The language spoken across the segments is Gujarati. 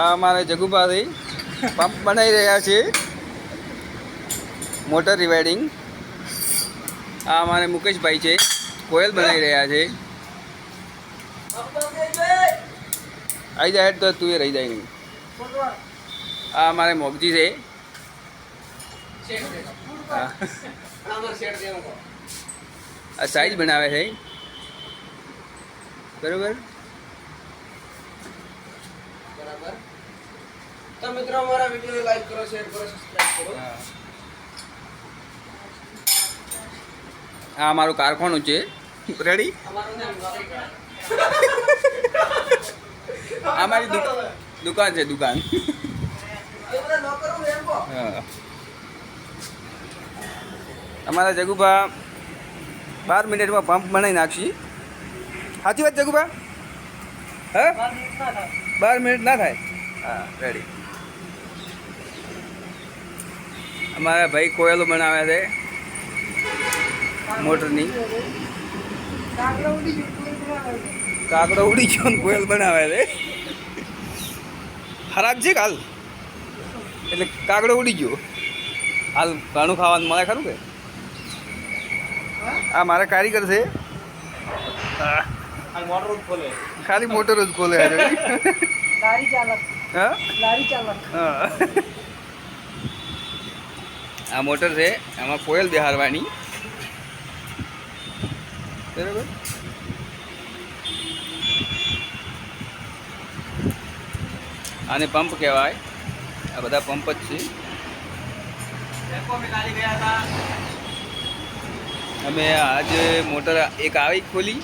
આ અમારે જગુભાઈ પંપ બનાવી રહ્યા છે, મોટર રિવાઇડિંગ. આ અમારે મુકેશભાઈ છે, કોયલ બનાવી રહ્યા છે. આવી જાય તો તું એ રહી જાય નહીં. આ અમારે મોગજી છે. આ સાઈઝ બનાવે છે, બરોબર. તો મિત્રો અમારા વિડીયો લાઈક કરો, શેર કરો, સબસ્ક્રાઇબ કરો. આ અમારું કારખાનું છે. રેડી? અમારી દુકાન છે, દુકાન. હા, અમારા જગુભા 12 મિનિટમાં પંપ બનાવી નાખશી. સાચી વાત જગુભા? હા, 12 મિનિટ ના થાય. હા, રેડી. અમારા ભાઈ કોયલો બનાવે છે મોટરની. કાકડો ઉડી ગયો ને કોયલ બનાવે છે. ખરાબ છે હાલ, એટલે કાકડો ઉડી ગયો. હાલ ઘણું ખાવાનું મળે ખરું કે? આ મારા કારીગર છે, ખાલી મોટર જ ખોલે. હા, આ મોટર છે, આમાં કોયલ બેહારવાની, બરાબર. આને પંપ કહેવાય. આ બધા પંપ જ છે. અમે આજે મોટર એક આવી ખોલી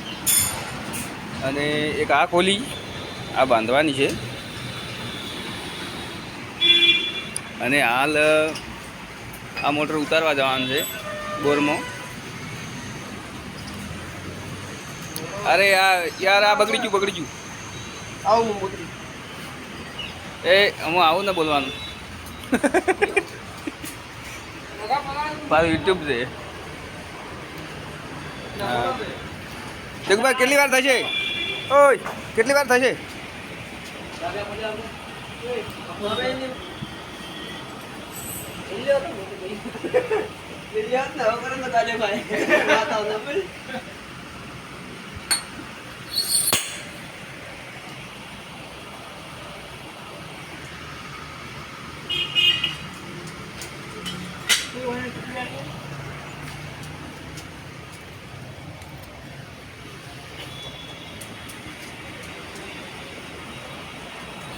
અને એક આ ખોલી. આ બાંધવાની છે અને હાલ આ મોટર ઉતારવા જવાનું છે બોરમાં. અરે યાર આ બગડી ગયું. આવું મોટરી એ હું આવું ને બોલવાનું. મારું યુટ્યુબ છે. જગભાઈ કેટલી વાર થશે? ઓય કેટલી વાર થશે?